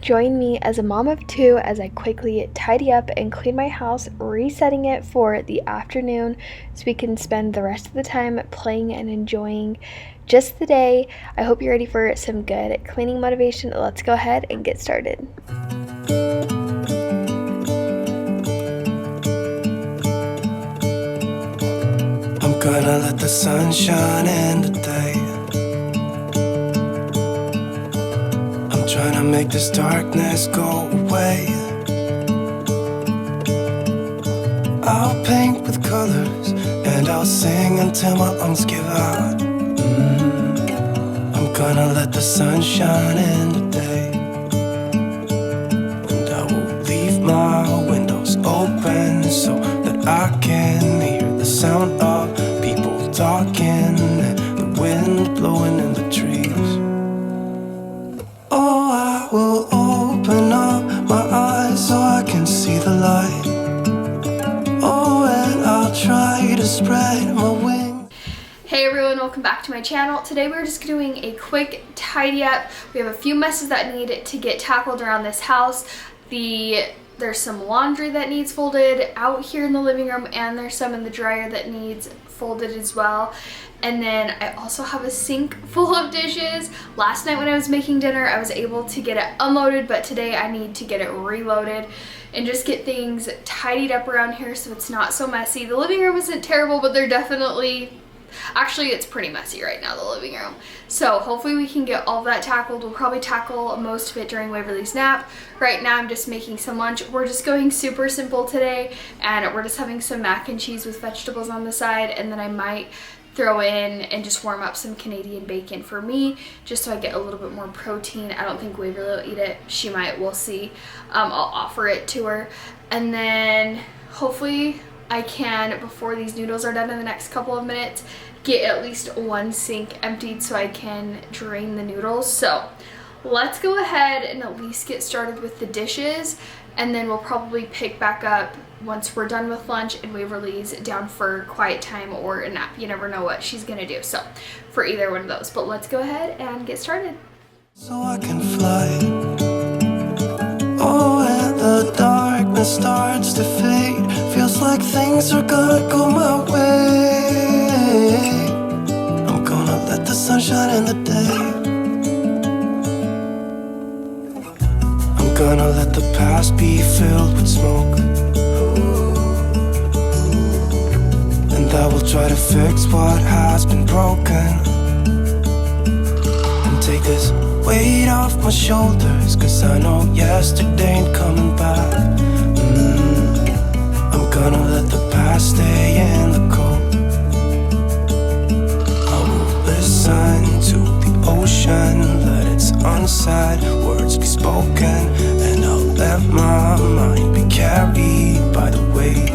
Join me as a mom of two as I quickly tidy up and clean my house, resetting it for the afternoon so we can spend the rest of the time playing and enjoying just the day. I hope you're ready for some good cleaning motivation. Let's go ahead and get started. I'm gonna let the sun shine in today. I'm trying to make this darkness go away. I'll paint with colors and I'll sing until my lungs give out. I'm gonna let the sun shine in today. And I will leave my windows open so that I can hear the sound of people talking and the wind blowing in the trees. Oh, I will open up my eyes so I can see the light. Oh, and I'll try to spread my wings. Hey everyone, welcome back to my channel. Today we're just doing a quick tidy up. We have a few messes that need to get tackled around this house. There's some laundry that needs folded out here in the living room, and there's some in the dryer that needs folded as well. And then I also have a sink full of dishes. Last night when I was making dinner, I was able to get it unloaded, but today I need to get it reloaded and just get things tidied up around here so it's not so messy. The living room isn't terrible, but they're definitely, actually it's pretty messy right now, the living room. So hopefully we can get all of that tackled. We'll probably tackle most of it during Waverly's nap. Right now I'm just making some lunch. We're just going super simple today, and we're just having some mac and cheese with vegetables on the side, and then I might throw in and just warm up some Canadian bacon for me, just so I get a little bit more protein. I don't think Waverly will eat it. She might, we'll see. I'll offer it to her. And then hopefully I can, before these noodles are done in the next couple of minutes, get at least one sink emptied so I can drain the noodles. So let's go ahead and at least get started with the dishes, and then we'll probably pick back up once we're done with lunch and Waverly's down for quiet time or a nap. You never know what she's gonna do, so for either one of those. But let's go ahead and get started. So I can fly. Oh, and the darkness starts to fade. Feels like things are gonna go my way. I'm gonna let the sun shine in the day. I'm gonna let the past be filled with smoke. And I will try to fix what has been broken, and take this weight off my shoulders, cause I know yesterday ain't coming back. I'm gonna let the past stay in the cold. I will listen to the ocean, let its unsaid words be spoken, and I'll let my mind be carried by the waves.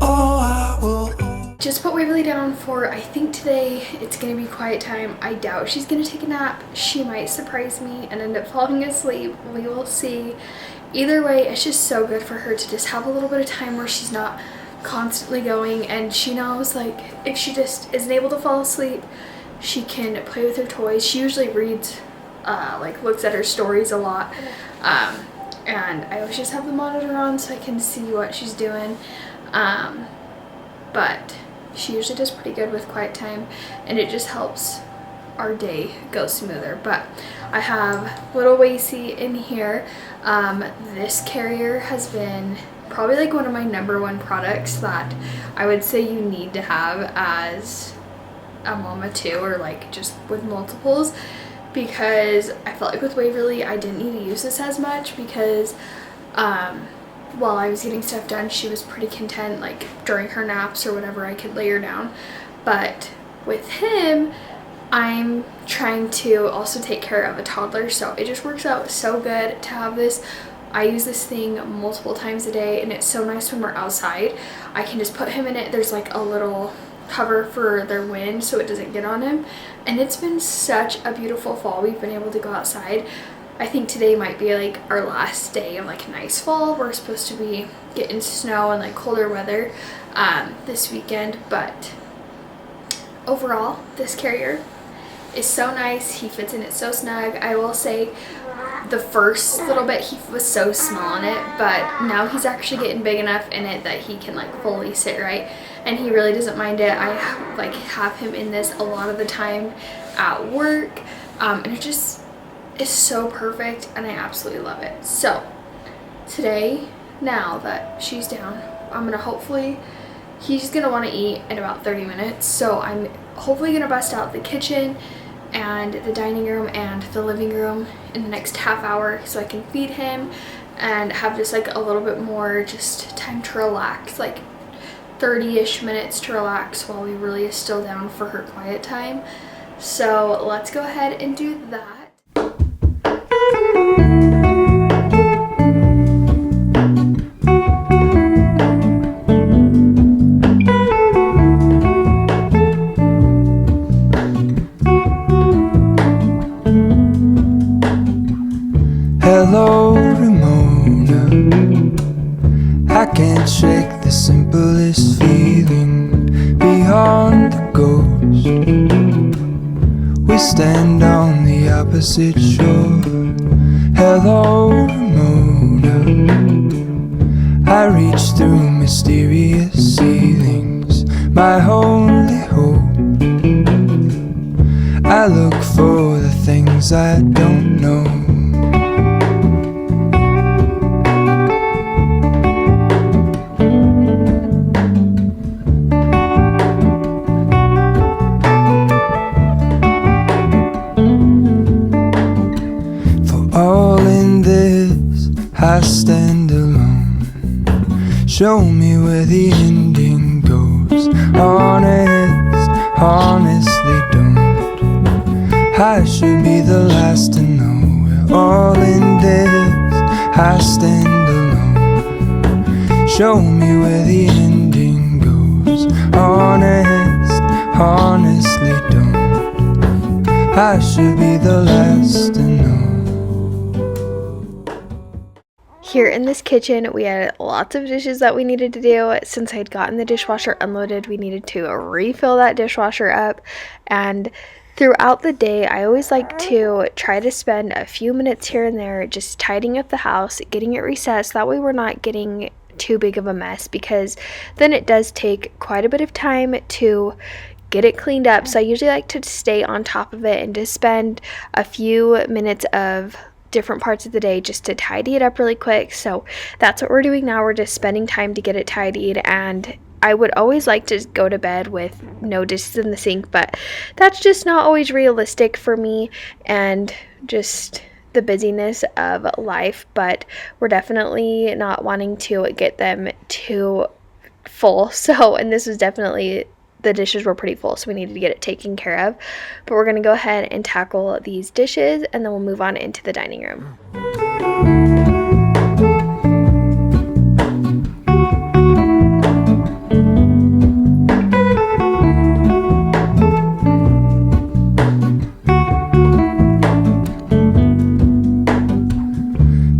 Oh, I will. Just put Waverly down for, I think today it's gonna be quiet time. I doubt she's gonna take a nap. She might surprise me and end up falling asleep. We will see. Either way, it's just so good for her to just have a little bit of time where she's not constantly going, and she knows, like, if she just isn't able to fall asleep, she can play with her toys. She usually reads, like looks at her stories a lot. And I always just have the monitor on so I can see what she's doing. But she usually does pretty good with quiet time, and it just helps our day go smoother. But I have little Wacy in here. This carrier has been probably like one of my #1 products that I would say you need to have as a mama too, or like just with multiples, because I felt like with Waverly I didn't need to use this as much, because while I was getting stuff done, she was pretty content, like during her naps or whatever, I could lay her down. But with him, I'm trying to also take care of a toddler, so it just works out so good to have this. I use this thing multiple times a day, and it's so nice when we're outside. I can just put him in it. There's like a little cover for their wind so it doesn't get on him, and it's been such a beautiful fall. We've been able to go outside. I think today might be like our last day of like nice fall. We're supposed to be getting snow and like colder weather this weekend, but overall this carrier is so nice. He fits in it so snug. I will say the first little bit he was so small in it, but now he's actually getting big enough in it that he can like fully sit right, and he really doesn't mind it. I like have him in this a lot of the time at work, and it just is so perfect, and I absolutely love it. So today, now that she's down, I'm gonna hopefully, he's gonna want to eat in about 30 minutes, so I'm hopefully gonna bust out the kitchen and the dining room and the living room in the next half hour so I can feed him and have just like a little bit more just time to relax, like 30-ish minutes to relax while we really is still down for her quiet time. So let's go ahead and do that. Hello, Ramona. I can't shake the simplest feeling beyond the ghost. We stand on the opposite shore. Hello, Ramona. I reach through mysterious ceilings, my only hope. I look for the things I don't know. I stand alone. Show me where the ending goes. Honest, honestly don't. I should be the last to know. We're all in this. I stand alone. Show me where the ending goes. Honest, honestly don't. I should be the last to know. Here in this kitchen, we had lots of dishes that we needed to do. Since I had gotten the dishwasher unloaded, we needed to refill that dishwasher up. And throughout the day, I always like to try to spend a few minutes here and there just tidying up the house, getting it recessed. That way we're not getting too big of a mess, because then it does take quite a bit of time to get it cleaned up. So I usually like to stay on top of it and just spend a few minutes of different parts of the day just to tidy it up really quick. So that's what we're doing now. We're just spending time to get it tidied, and I would always like to go to bed with no dishes in the sink, but that's just not always realistic for me and just the busyness of life. But we're definitely not wanting to get them too full. So, and this was definitely, the dishes were pretty full, so we needed to get it taken care of. But we're going to go ahead and tackle these dishes, and then we'll move on into the dining room.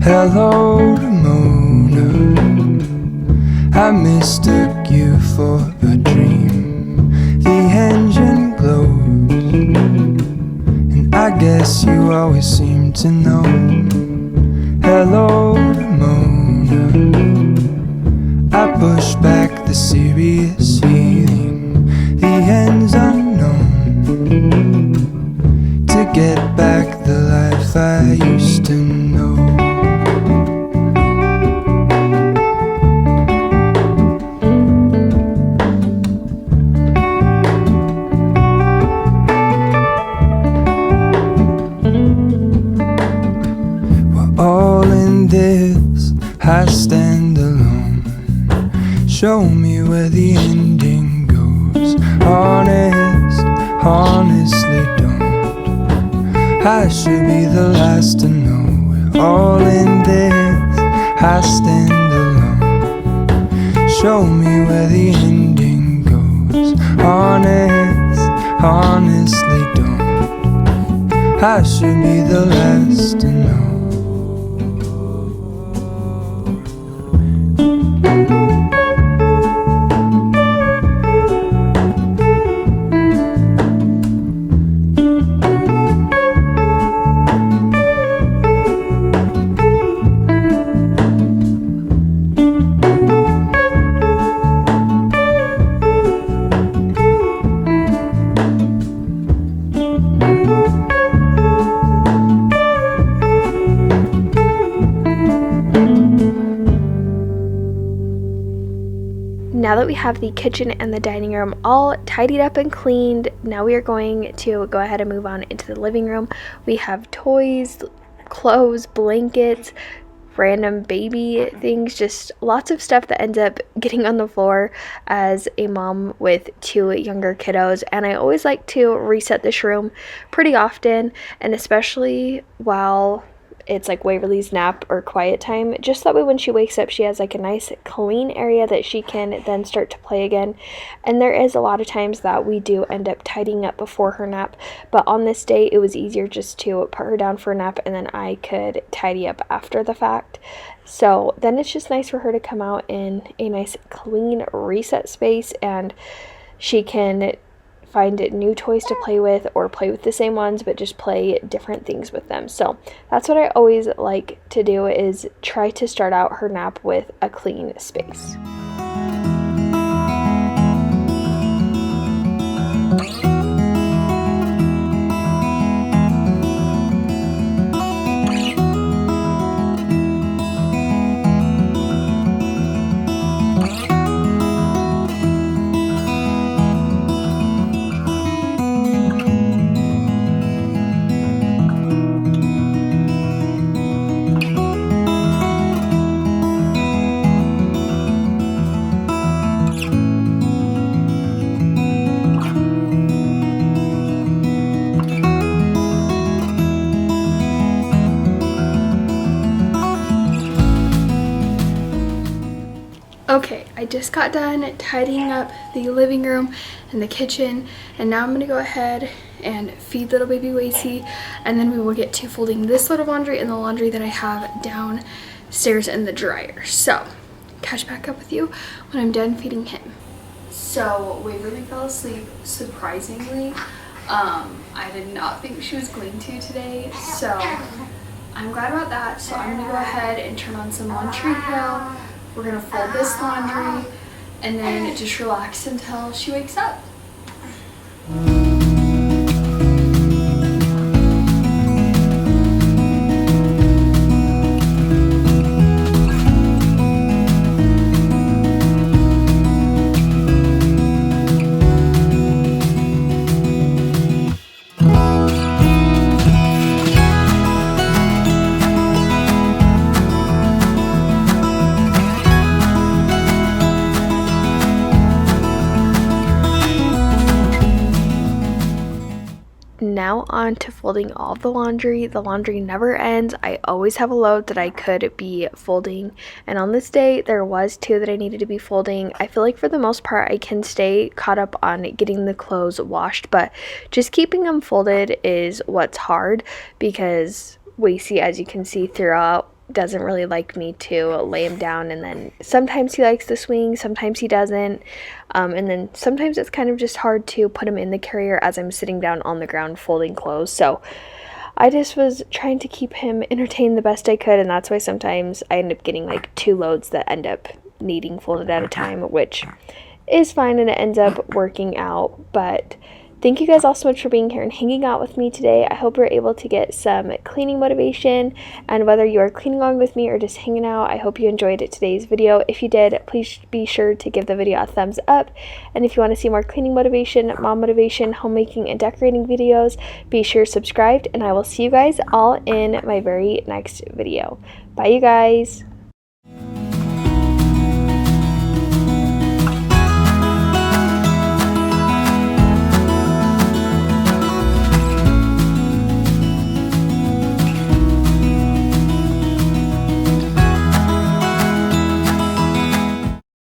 Hello, Ramona. I mistook you for a dream. The engine glows, and I guess you always seem to know. Hello, Ramona. I push back the serious feeling, the end's unknown, to get back the life I used to know. I stand alone. Show me where the ending goes. Honest, honestly don't. I should be the last to know. We're all in this. I stand alone. Show me where the ending goes. Honest, honestly don't. I should be the last to know. now that we have the kitchen and the dining room all tidied up and cleaned, now we are going to go ahead and move on into the living room. We have toys, clothes, blankets, random baby things, just lots of stuff that ends up getting on the floor as a mom with 2 younger kiddos. And I always like to reset this room pretty often, and especially while it's like Waverly's nap or quiet time, just that way when she wakes up she has like a nice clean area that she can then start to play again. And there is a lot of times that we do end up tidying up before her nap, but on this day it was easier just to put her down for a nap and then I could tidy up after the fact. So then it's just nice for her to come out in a nice clean reset space, and she can find new toys to play with or play with the same ones but just play different things with them. So that's what I always like to do, is try to start out her nap with a clean space. Okay, I just got done tidying up the living room and the kitchen, and now I'm gonna go ahead and feed little baby Wacy, and then we will get to folding this load of laundry and the laundry that I have downstairs in the dryer. So, catch back up with you when I'm done feeding him. So, Waverly fell asleep, surprisingly. I did not think she was going to today, so I'm glad about that. So I'm gonna go ahead and turn on some One Tree Hill. We're gonna fold this laundry and then just relax until she wakes up. Now on to folding all of the laundry. The laundry never ends. I always have a load that I could be folding, and on this day there was 2 that I needed to be folding. I feel like for the most part I can stay caught up on getting the clothes washed, but just keeping them folded is what's hard, because Wacy, as you can see throughout, doesn't really like me to lay him down, and then sometimes he likes the swing, sometimes he doesn't, and then sometimes it's kind of just hard to put him in the carrier as I'm sitting down on the ground folding clothes. So I just was trying to keep him entertained the best I could, and that's why sometimes I end up getting like 2 loads that end up needing folded at a time, which is fine and it ends up working out. But thank you guys all so much for being here and hanging out with me today. I hope you're able to get some cleaning motivation, and whether you are cleaning along with me or just hanging out, I hope you enjoyed today's video. If you did, please be sure to give the video a thumbs up, and if you want to see more cleaning motivation, mom motivation, homemaking, and decorating videos, be sure to subscribe, and I will see you guys all in my very next video. Bye, you guys.